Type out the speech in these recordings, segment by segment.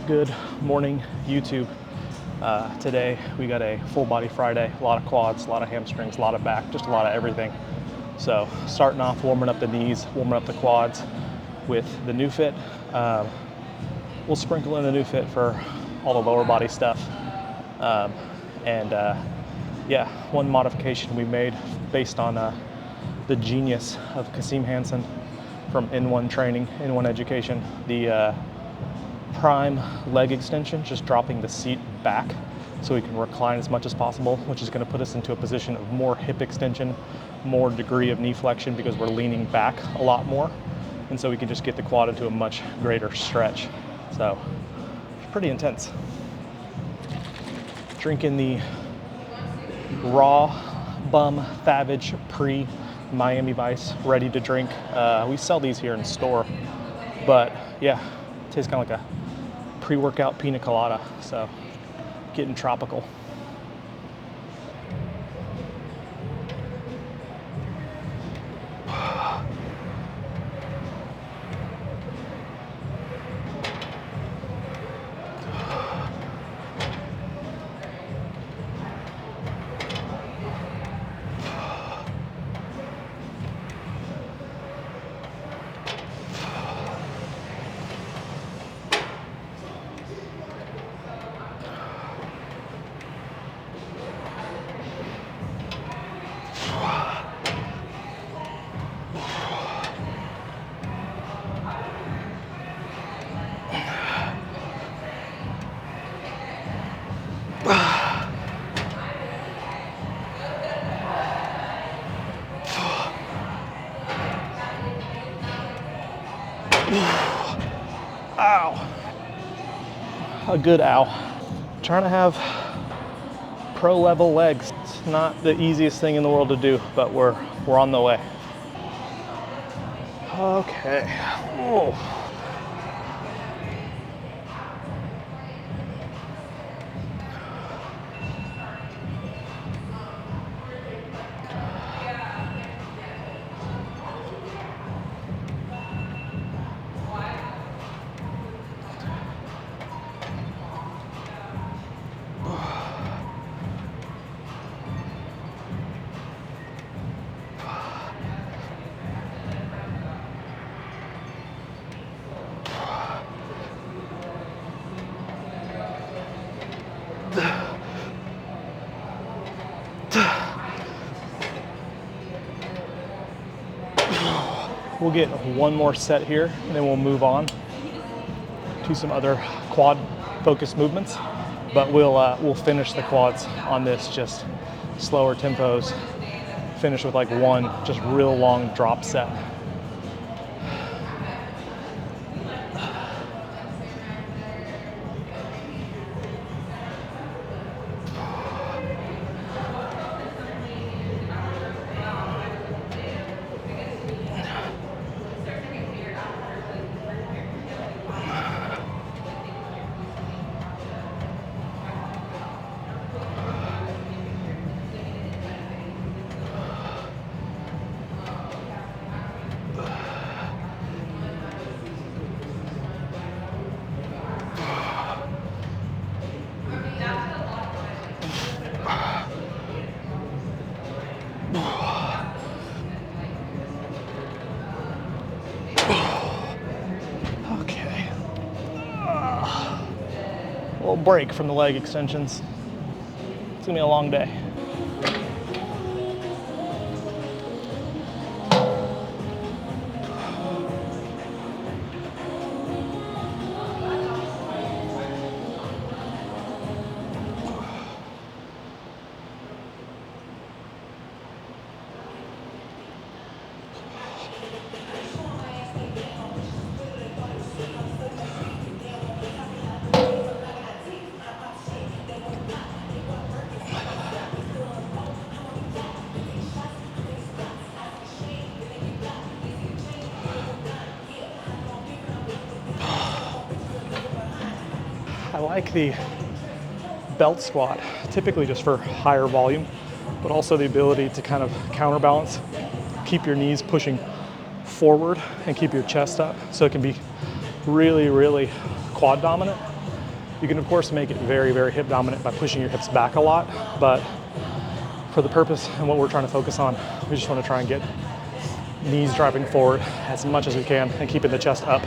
Good morning, YouTube. Today we got a full body Friday, a lot of quads, a lot of hamstrings, a lot of back, just a lot of everything. So starting off warming up the knees, warming up the quads with the new fit. We'll sprinkle in the new fit for all the lower body stuff. Yeah, one modification we made based on the genius of Kasim Hansen from N1 Training, N1 Education, the prime leg extension, just dropping the seat back so we can recline as much as possible, which is going to put us into a position of more hip extension, more degree of knee flexion because we're leaning back a lot more. And so we can just get the quad into a much greater stretch. So it's pretty intense. Drinking the raw bum Favage pre Miami Vice, ready to drink. We sell these here in store, but yeah, it tastes kind of like a pre-workout pina colada, so getting tropical. Ow. A good ow. Trying to have pro level legs. It's not the easiest thing in the world to do, but we're on the way. Okay. Oh. We'll get one more set here, and then we'll move on to some other quad focused movements. But we'll finish the quads on this just slower tempos. Finish with like one just real long drop set. Little break from the leg extensions. It's gonna be a long day. I like the belt squat, typically just for higher volume, but also the ability to kind of counterbalance, keep your knees pushing forward and keep your chest up. So it can be really, really quad dominant. You can of course make it very, very hip dominant by pushing your hips back a lot, but for the purpose and what we're trying to focus on, we just want to try and get knees driving forward as much as we can and keeping the chest up.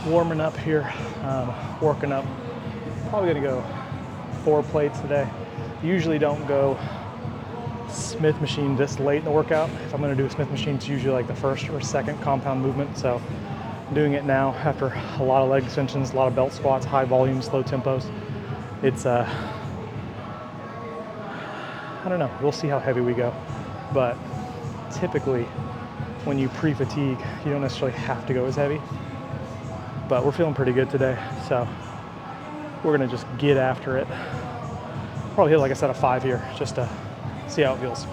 Warming up here, working up. Probably gonna go 4 plates today. Usually don't go Smith machine this late in the workout. If I'm gonna do a Smith machine, it's usually like the first or second compound movement. So I'm doing it now after a lot of leg extensions, a lot of belt squats, high volumes, low tempos. It's, I don't know, we'll see how heavy we go. But typically when you pre-fatigue, you don't necessarily have to go as heavy. But we're feeling pretty good today, so we're gonna just get after it. Probably hit, like I said, a 5 here, just to see how it feels.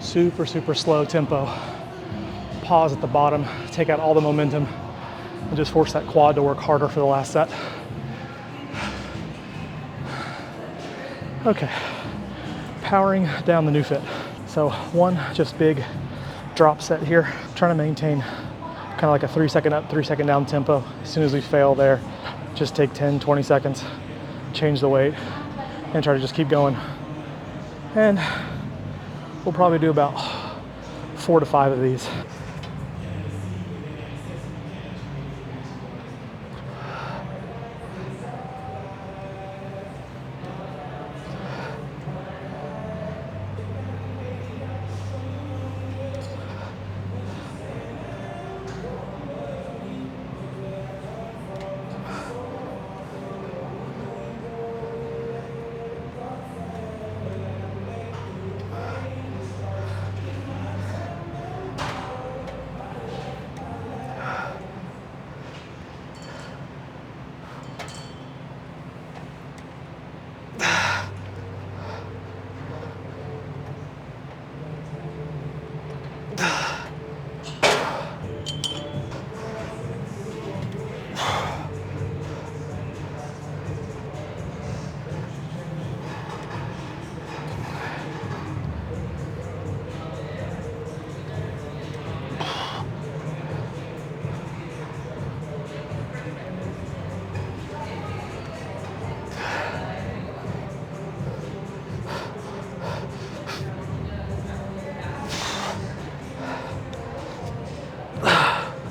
Super, super slow tempo. Pause at the bottom, take out all the momentum, and just force that quad to work harder for the last set. Okay, powering down the new fit. So one, just big drop set here. I'm trying to maintain kind of like a 3-second up, 3-second down tempo. As soon as we fail there, just take 10, 20 seconds, change the weight, and try to just keep going. And we'll probably do about 4 to 5 of these.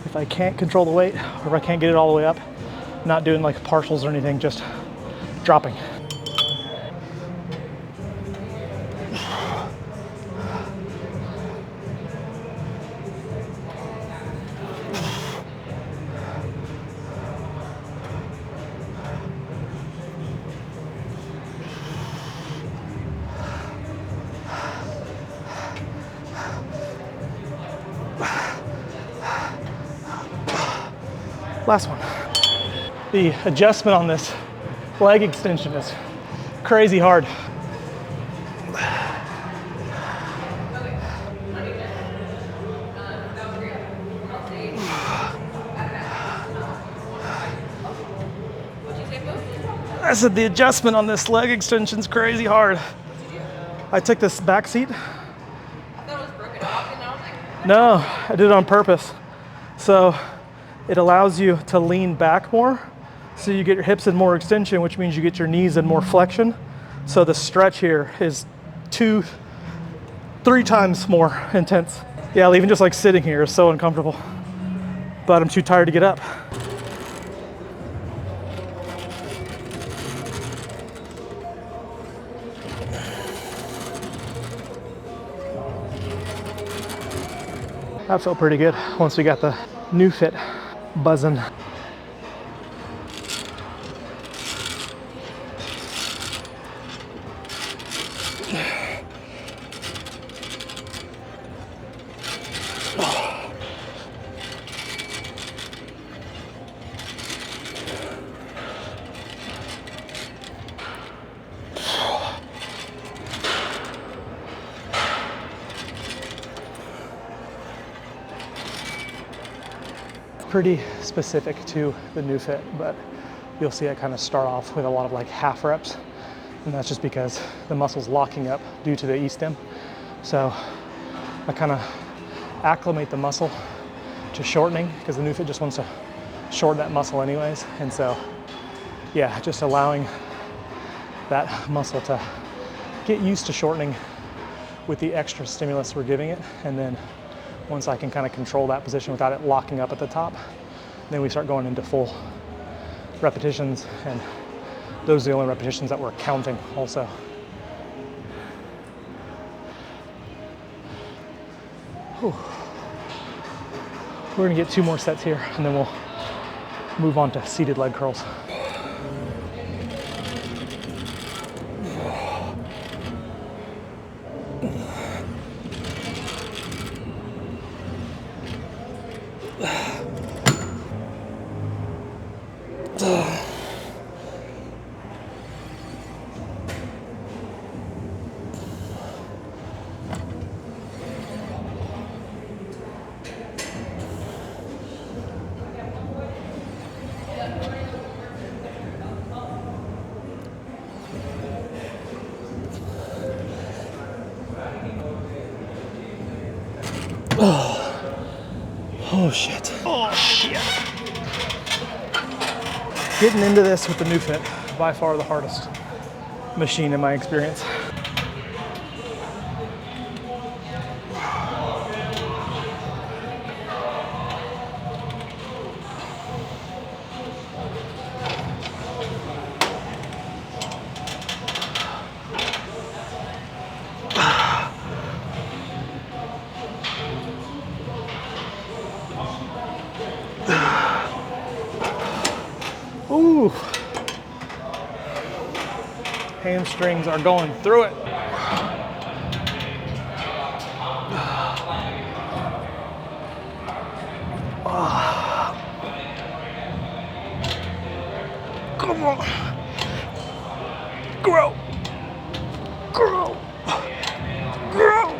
If I can't control the weight, or if I can't get it all the way up, not doing like partials or anything, just dropping. Last one. The adjustment on this leg extension is crazy hard. I said the adjustment on this leg extension is crazy hard. I took this back seat. I thought it was broken off, and I was like, No, I did it on purpose. So it allows you to lean back more. So you get your hips in more extension, which means you get your knees in more flexion. So the stretch here is 2-3 times more intense. Yeah, even just like sitting here is so uncomfortable. But I'm too tired to get up. That felt pretty good once we got the new fit buzzing. Pretty specific to the new fit, but you'll see I kind of start off with a lot of like half reps, and that's just because the muscle's locking up due to the E-stim. So I kind of acclimate the muscle to shortening because the new fit just wants to shorten that muscle anyways. And so yeah, just allowing that muscle to get used to shortening with the extra stimulus we're giving it. And then once I can kind of control that position without it locking up at the top, then we start going into full repetitions, and those are the only repetitions that we're counting also. Whew. We're gonna get 2 more sets here, and then we'll move on to seated leg curls. Oh shit. Oh shit. Getting into this with the new fit, by far the hardest machine in my experience. Ooh. Hamstrings are going through it. Come on. Grow. Grow. Grow.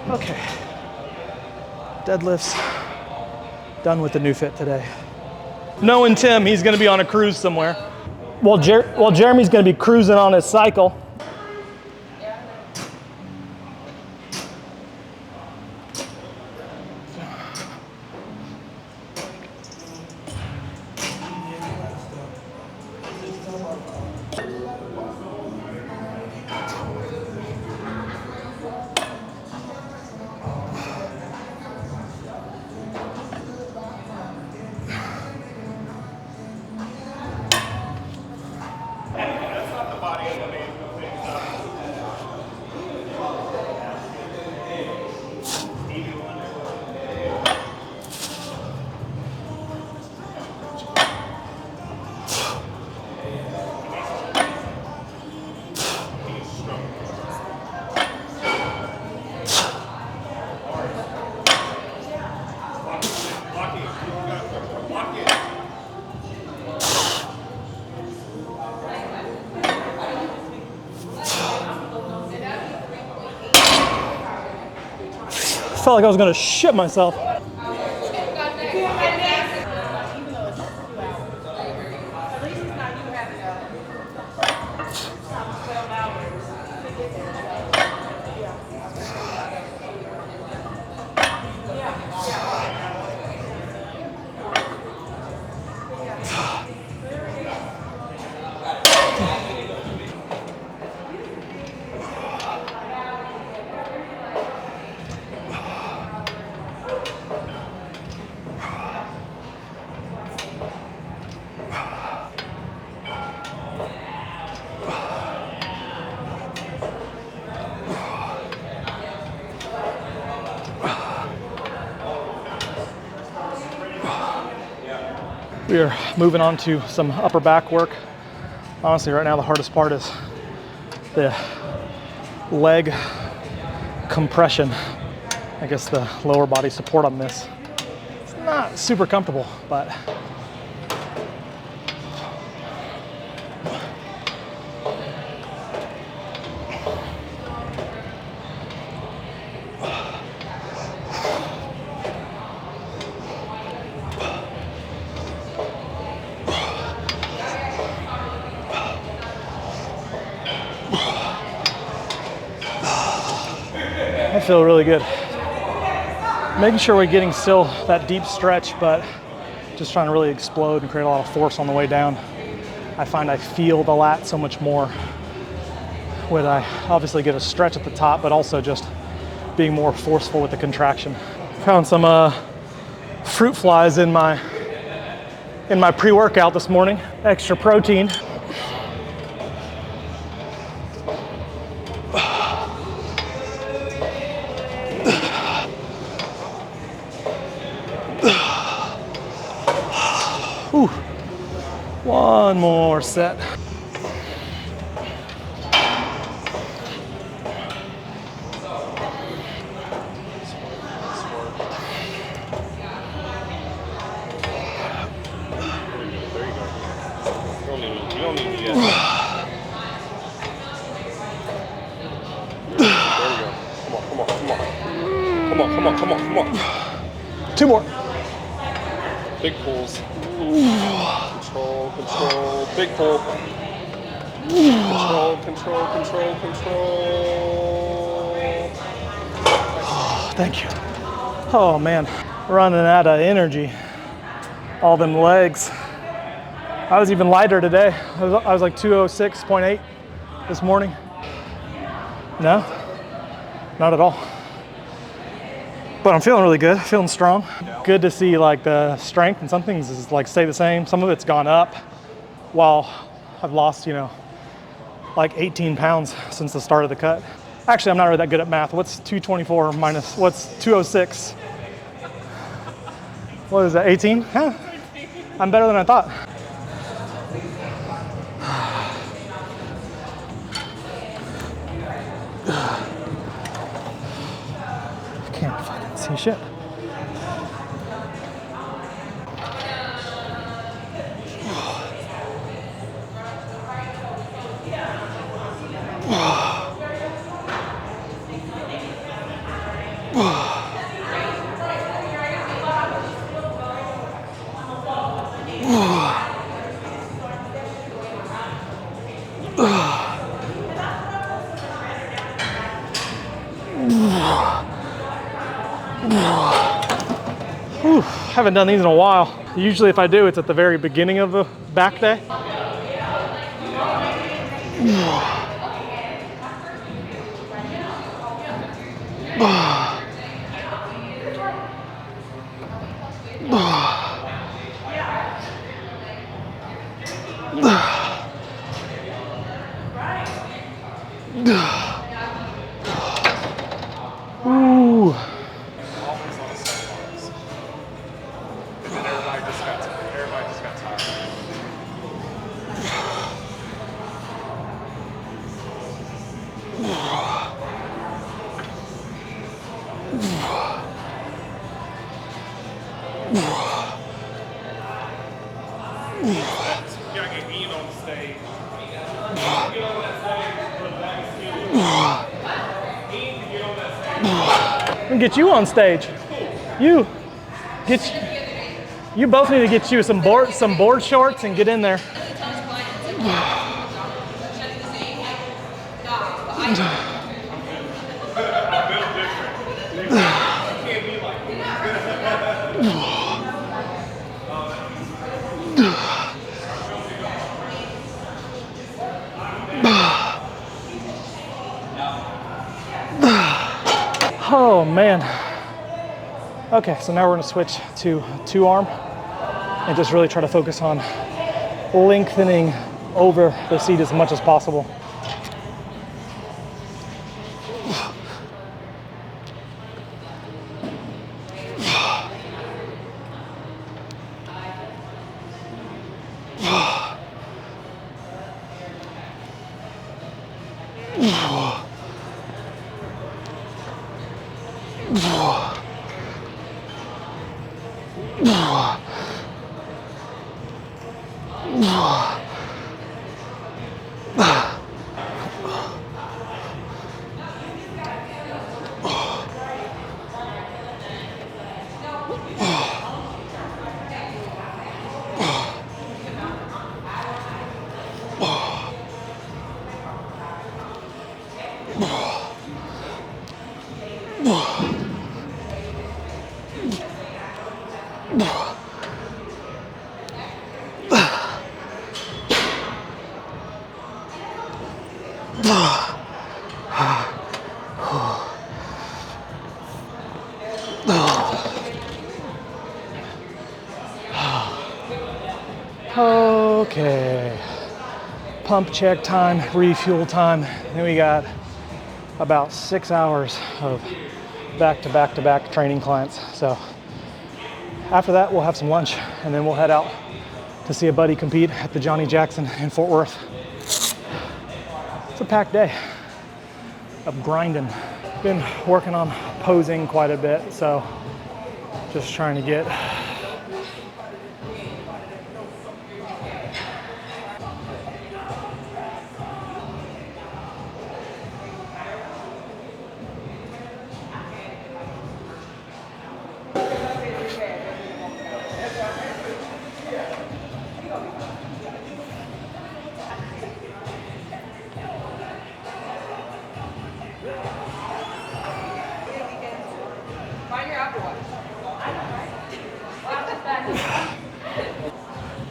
Okay. Deadlifts. Done with the new fit today. Knowing Tim, he's gonna be on a cruise somewhere. While Jeremy's gonna be cruising on his cycle. Felt like I was gonna shit myself. We are moving on to some upper back work. Honestly, right now the hardest part is the leg compression. I guess the lower body support on this. It's not super comfortable, but I feel really good. Making sure we're getting still that deep stretch, but just trying to really explode and create a lot of force on the way down. I find I feel the lat so much more when I obviously get a stretch at the top, but also just being more forceful with the contraction. Found some fruit flies in my pre-workout this morning. Extra protein. Ooh. One more set. Come on. Two more. Big pulls. Control. Big pull. Control, control, control, control. Oh, thank you. Oh man, running out of energy. All them legs. I was even lighter today. I was like 206.8 this morning. No, not at all. But I'm feeling really good, feeling strong. Good to see like the strength, and some things is like stay the same. Some of it's gone up while I've lost, you know, like 18 pounds since the start of the cut. Actually, I'm not really that good at math. What's 224 minus, what's 206? What is that, 18? Huh? I'm better than I thought. I can't fucking see shit. Whew, haven't done these in a while. Usually if I do, it's at the very beginning of the back day. Ooh. Always on set bars. And then everybody just got tired. You gotta get Ian on the stage. Get on that stage for the back Ian can get on that stage. We can get you on stage. You both need to get you some board shorts and get in there. Oh man. Okay, so now we're gonna switch to two arm and just really try to focus on lengthening over the seat as much as possible. Okay, pump check time, refuel time. Then we got about 6 hours of back-to-back-to-back training clients. So after that, we'll have some lunch and then we'll head out to see a buddy compete at the Johnny Jackson in Fort Worth. It's a packed day of grinding. Been working on posing quite a bit, so just trying to get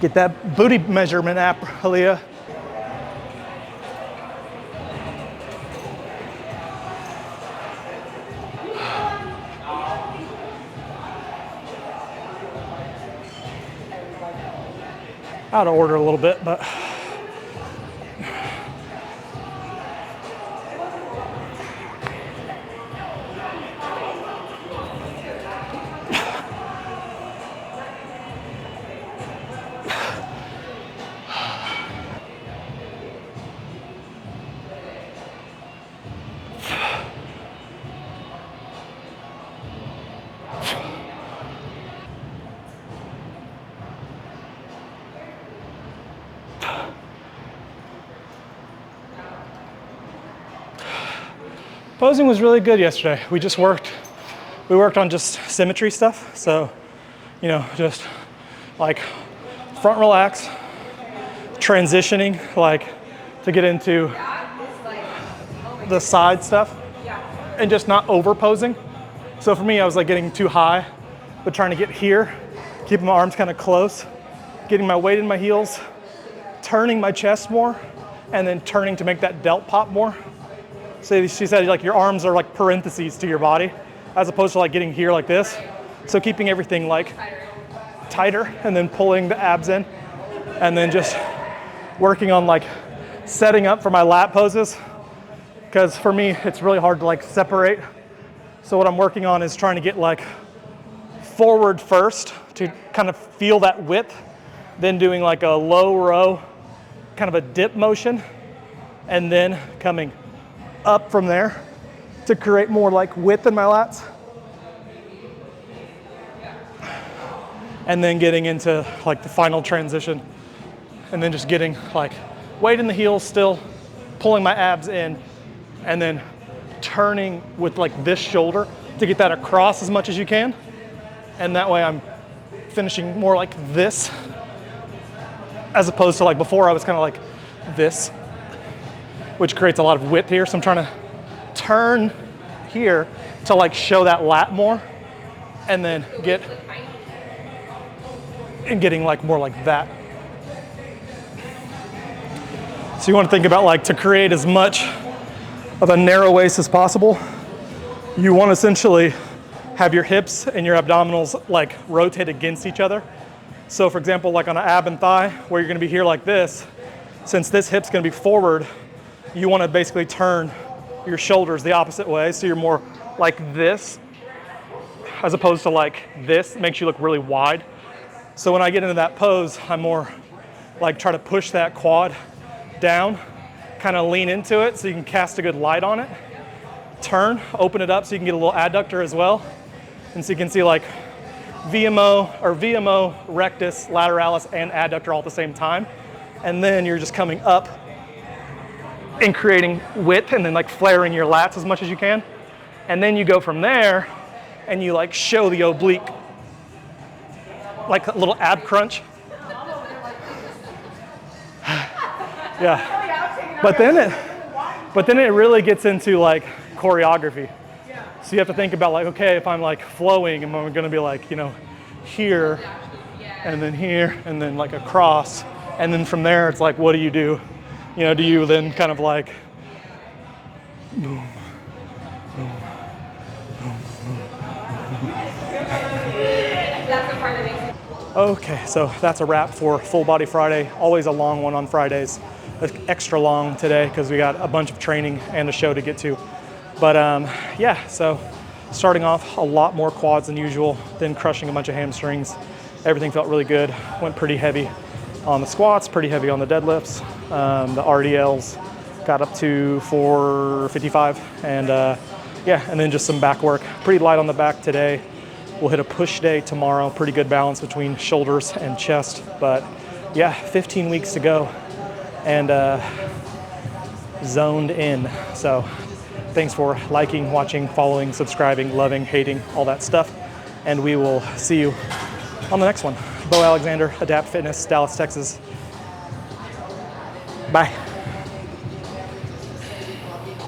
Get that booty measurement app, Aaliyah. Out of order a little bit, but posing was really good yesterday. We worked on just symmetry stuff. So, you know, just like front relax, transitioning, like to get into the side stuff and just not over posing. So for me, I was like getting too high, but trying to get here, keeping my arms kind of close, getting my weight in my heels, turning my chest more, and then turning to make that delt pop more. So she said like your arms are like parentheses to your body as opposed to like getting here like this. So keeping everything like tighter and then pulling the abs in and then just working on like setting up for my lat poses. Because for me, it's really hard to like separate. So what I'm working on is trying to get like forward first to kind of feel that width, then doing like a low row, kind of a dip motion, and then coming up from there to create more like width in my lats. And then getting into like the final transition and then just getting like weight in the heels still, pulling my abs in, and then turning with like this shoulder to get that across as much as you can. And that way I'm finishing more like this as opposed to like before I was kind of like this, which creates a lot of width here. So I'm trying to turn here to like show that lat more and then getting like more like that. So you want to think about like to create as much of a narrow waist as possible. You want to essentially have your hips and your abdominals like rotate against each other. So for example, like on an ab and thigh where you're going to be here like this, since this hip's going to be forward, you want to basically turn your shoulders the opposite way. So you're more like this as opposed to like this. It makes you look really wide. So when I get into that pose, I'm more like try to push that quad down, kind of lean into it so you can cast a good light on it. Turn, open it up so you can get a little adductor as well. And so you can see like VMO, rectus, lateralis, and adductor all at the same time. And then you're just coming up and creating width and then like flaring your lats as much as you can. And then you go from there and you like show the oblique, like a little ab crunch. Yeah. But then it really gets into like choreography. So you have to think about like, okay, if I'm like flowing, am I gonna be like, you know, here and then like across. And then from there, it's like, what do you do? You know, do you then kind of like, boom, boom, boom, boom. Okay, so that's a wrap for Full Body Friday. Always a long one on Fridays. Extra long today because we got a bunch of training and a show to get to. But yeah, so starting off a lot more quads than usual, then crushing a bunch of hamstrings. Everything felt really good. Went pretty heavy on the squats, pretty heavy on the deadlifts. The RDLs got up to 455, and yeah, and then just some back work. Pretty light on the back today. We'll hit a push day tomorrow. Pretty good balance between shoulders and chest. But yeah, 15 weeks to go, and zoned in. So thanks for liking, watching, following, subscribing, loving, hating, all that stuff. And we will see you on the next one. Bo Alexander, Adapt Fitness, Dallas, Texas. Bye.